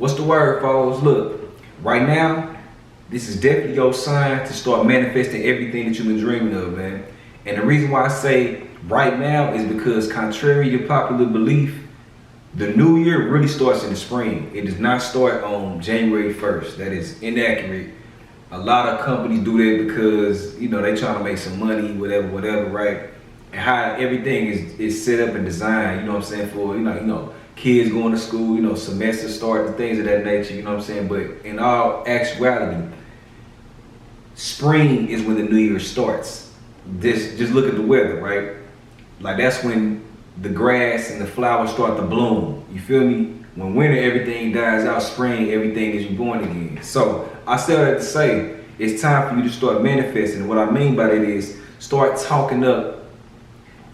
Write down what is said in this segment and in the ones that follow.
What's the word, folks? Look, right now, this is definitely your sign to start manifesting everything that you've been dreaming of, man. And the reason why I say right now is because, contrary to popular belief, the new year really starts in the spring. It does not start on January 1st. That is inaccurate. A lot of companies do that because, you know, they trying to make some money, whatever, right? And how everything is set up and designed, you know what I'm saying, for, you know, kids going to school, you know, semester start and things of that nature, you know what I'm saying? But in all actuality, spring is when the new year starts. Just look at the weather, right? Like, that's when the grass and the flowers start to bloom. You feel me? When winter, everything dies out. Spring, everything is reborn again. So I say that to say it's time for you to start manifesting. What I mean by that is start talking up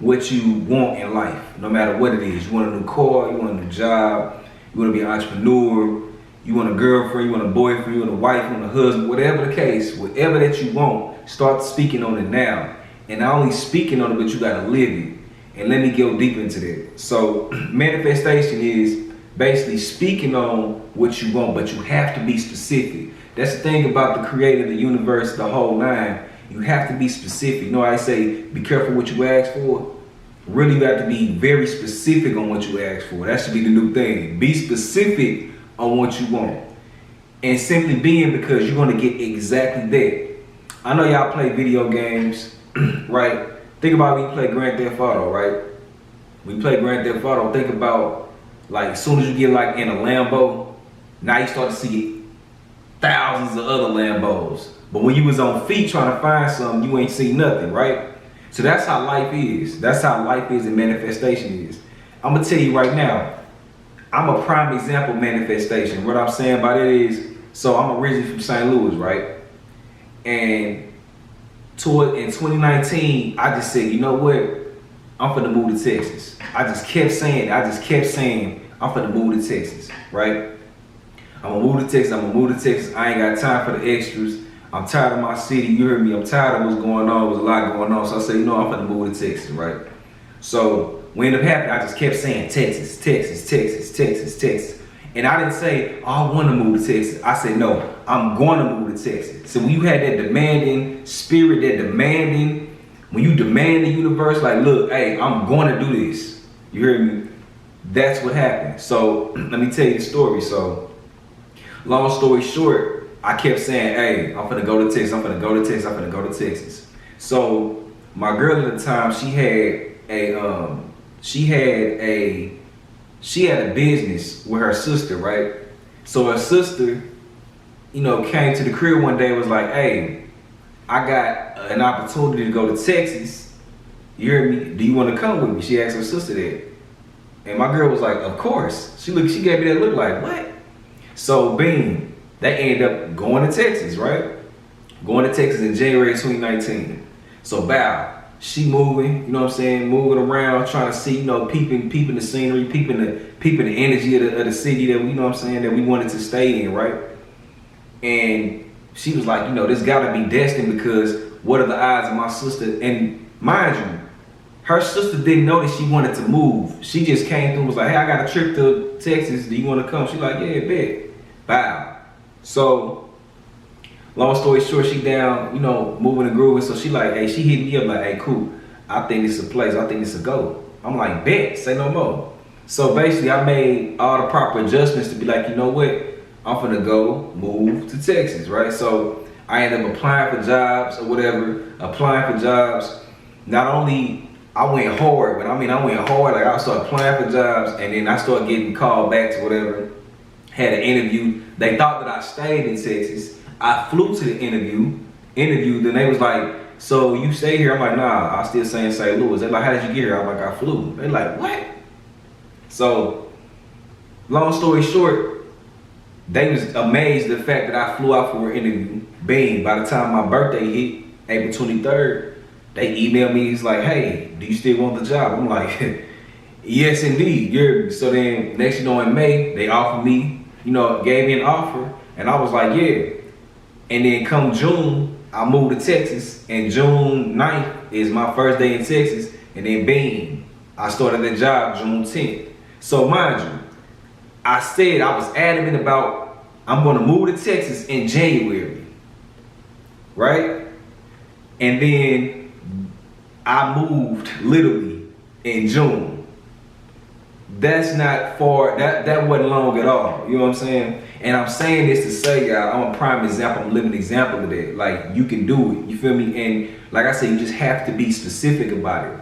what you want in life, no matter what it is. You want a new car, you want a new job, you want to be an entrepreneur, you want a girlfriend, you want a boyfriend, you want a wife, you want a husband, whatever the case, whatever that you want, start speaking on it now. And not only speaking on it, but you gotta live it. And let me go deep into that. So manifestation is basically speaking on what you want, but you have to be specific. That's the thing about the creator, the universe, the whole nine. You have to be specific. You know how I say, be careful what you ask for? Really, you have to be very specific on what you ask for. That should be the new thing. Be specific on what you want. And simply being, because you're gonna get exactly that. I know y'all play video games, right? Think about when you play Grand Theft Auto, right? When you play Grand Theft Auto, think about, like, as soon as you get like in a Lambo, now you start to see thousands of other Lambos. But when you was on feet trying to find something, you ain't see nothing, right? So that's how life is. That's how life is and manifestation is. I'm gonna tell you right now, I'm a prime example of manifestation. What I'm saying by that is, so I'm originally from St. Louis, right? And in 2019, I just said, you know what? I'm finna move to Texas. I just kept saying, I'm finna move to Texas, right? I'm gonna move to Texas. I ain't got time for the extras. I'm tired of my city, you heard me, I'm tired of what's going on, there's a lot going on. So I said, you know, I'm finna move to Texas, right? So what ended up happening, I just kept saying Texas. And I didn't say, oh, I wanna move to Texas. I said, no, I'm gonna move to Texas. So when you had that demanding spirit, when you demand the universe, like, look, hey, I'm gonna do this. You hear me? That's what happened. So let me tell you the story. So long story short, I kept saying, hey, I'm finna go to Texas. So my girl at the time, she had a business with her sister, right? So her sister, you know, came to the crib one day and was like, hey, I got an opportunity to go to Texas. You hear me? Do you want to come with me? She asked her sister that. And my girl was like, of course. She gave me that look like, what? So bing, they ended up going to Texas, right? Going to Texas in January 2019. So bow, she moving, you know what I'm saying, moving around, trying to see, you know, peeping the scenery, peeping the energy of the city that we, you know what I'm saying, that we wanted to stay in, right? And she was like, you know, this gotta be destined, because what are the odds of my sister? And mind you, her sister didn't know that she wanted to move. She just came through and was like, hey, I got a trip to Texas. Do you want to come? She like, yeah, bet. Bow. So, long story short, she down, you know, moving and grooving. So she like, hey, she hit me up like, hey, cool. I think this is a place. I think this is a go. I'm like, bet. Say no more. So basically, I made all the proper adjustments to be like, you know what? I'm finna go move to Texas, right? So I ended up applying for jobs or whatever. Not only I went hard, like I started applying for jobs, and then I started getting called back to whatever. Had an interview. They thought that I stayed in Texas. I flew to the interview. Then they was like, so you stay here? I'm like, nah, I still stay in St. Louis. They're like, how did you get here? I'm like, I flew. They're like, what? So, long story short, they was amazed at the fact that I flew out for an interview. Bang, by the time my birthday hit, April 23rd, they emailed me, it's like, hey, do you still want the job? I'm like, yes, indeed. So then, next you know, in May, they offered me, you know, gave me an offer, and I was like, yeah. And then come June, I moved to Texas, and June 9th is my first day in Texas, and then bang, I started the job June 10th. So mind you, I said I was adamant about I'm gonna move to Texas in January, right? And then I moved literally in June. That's not far, that wasn't long at all, you know what I'm saying? And I'm saying this to say, y'all, I'm a prime example, I'm a living example of that. Like, you can do it, you feel me? And like I said, you just have to be specific about it.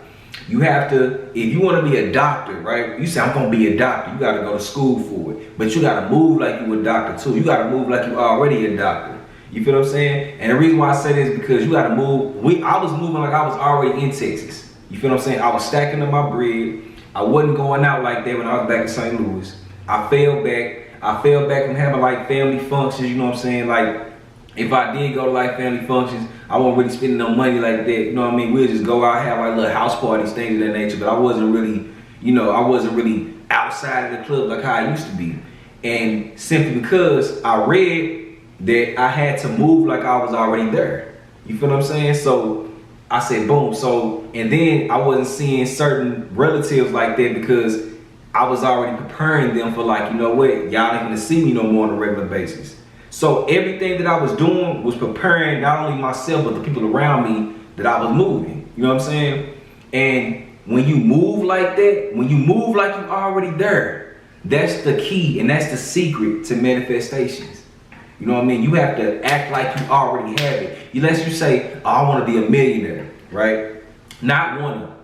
You have to, if you want to be a doctor, right? You say, I'm going to be a doctor. You got to go to school for it. But you got to move like you a doctor too. You got to move like you already a doctor. You feel what I'm saying? And the reason why I say this is because you got to move. I was moving like I was already in Texas. You feel what I'm saying? I was stacking up my bread. I wasn't going out like that when I was back in St. Louis. I fell back from having like family functions, you know what I'm saying? Like, if I did go to like family functions, I wasn't really spending no money like that, you know what I mean? We'll just go out, have like little house parties, things of that nature, but I wasn't really, I wasn't really outside of the club like how I used to be. And simply because I read that I had to move like I was already there. You feel what I'm saying? So I said, boom. So, and then I wasn't seeing certain relatives like that because I was already preparing them for like, you know what, y'all ain't gonna see me no more on a regular basis. So everything that I was doing was preparing not only myself, but the people around me that I was moving. You know what I'm saying? And when you move like that, when you move like you're already there, that's the key and that's the secret to manifestations. You know what I mean? You have to act like you already have it. Unless you say, oh, I want to be a millionaire, right? Not wanna.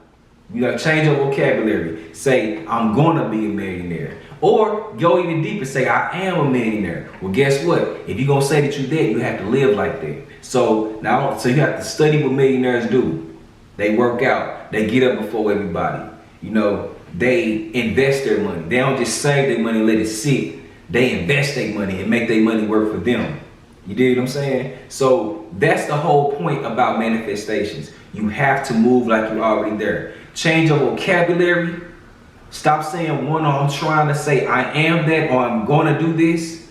You gotta change your vocabulary. Say, I'm gonna be a millionaire. Or go even deeper, say, I am a millionaire. Well, guess what? If you're gonna say that you're that, you have to live like that. So now, you have to study what millionaires do. They work out, they get up before everybody. You know, they invest their money. They don't just save their money and let it sit. They invest their money and make their money work for them. You dig what I'm saying? So that's the whole point about manifestations. You have to move like you're already there. Change your vocabulary. Stop saying one, I'm trying to say I am that or I'm gonna do this.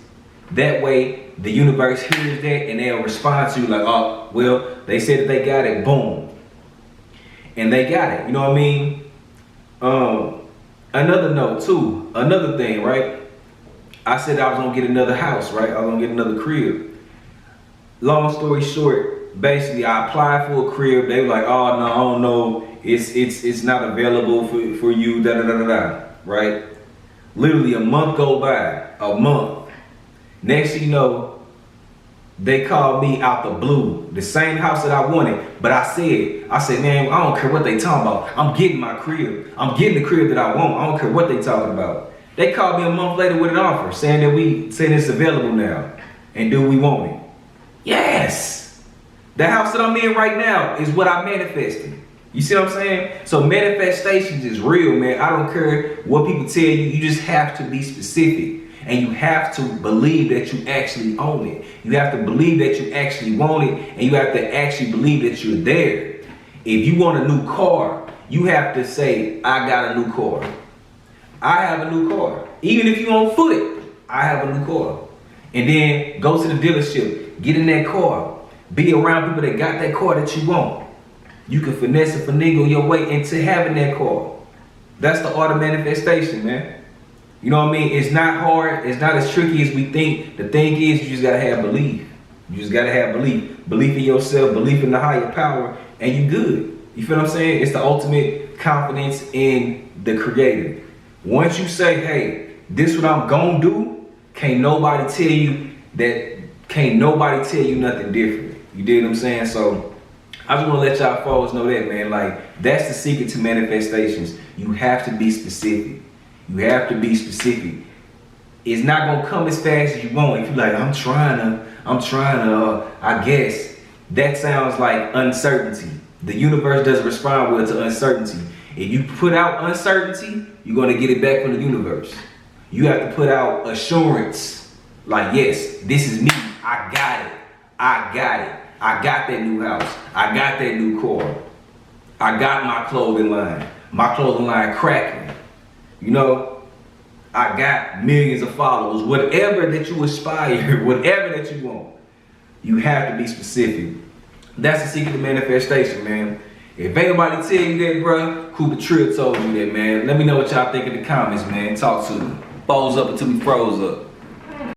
That way the universe hears that and they'll respond to you like, oh, well, they said that they got it, boom. And they got it, you know what I mean? Another note too, another thing, right? I said I was gonna get another house, right? I was gonna get another crib. Long story short, basically I applied for a crib. They were like, oh no, I don't know. It's not available for you, da da da da da, right? Literally a month go by, a month. Next thing you know, they called me out the blue, the same house that I wanted. But I said, man, I don't care what they talking about. I'm getting my crib. I'm getting the crib that I want. I don't care what they talking about. They called me a month later with an offer, saying it's available now, and do we want it? Yes, the house that I'm in right now is what I manifested. You see what I'm saying? So manifestations is real, man. I don't care what people tell you. You just have to be specific. And you have to believe that you actually own it. You have to believe that you actually want it. And you have to actually believe that you're there. If you want a new car, you have to say, I got a new car. I have a new car. Even if you're on foot, I have a new car. And then go to the dealership, get in that car, be around people that got that car that you want. You can finesse and finagle your way into having that car. That's the art of manifestation, man. You know what I mean? It's not hard. It's not as tricky as we think. The thing is, you just gotta have belief. You just gotta have belief. Belief in yourself, belief in the higher power, and you good. You feel what I'm saying? It's the ultimate confidence in the creator. Once you say, hey, this is what I'm gonna do, can't nobody tell you nothing different. You dig what I'm saying? So I just want to let y'all folks know that, man. Like, that's the secret to manifestations. You have to be specific. You have to be specific. It's not gonna come as fast as you want. If you're like, I'm trying to, I guess. That sounds like uncertainty. The universe doesn't respond well to uncertainty. If you put out uncertainty, you're gonna get it back from the universe. You have to put out assurance. Like, yes, this is me. I got it. I got it. I got that new house. I got that new car. I got my clothing line. My clothing line cracking. You know, I got millions of followers. Whatever that you aspire, whatever that you want, you have to be specific. That's the secret to manifestation, man. If ain't nobody tell you that, bro, Cooper Trill told you that, man. Let me know what y'all think in the comments, man. Talk to me. froze up until we froze up.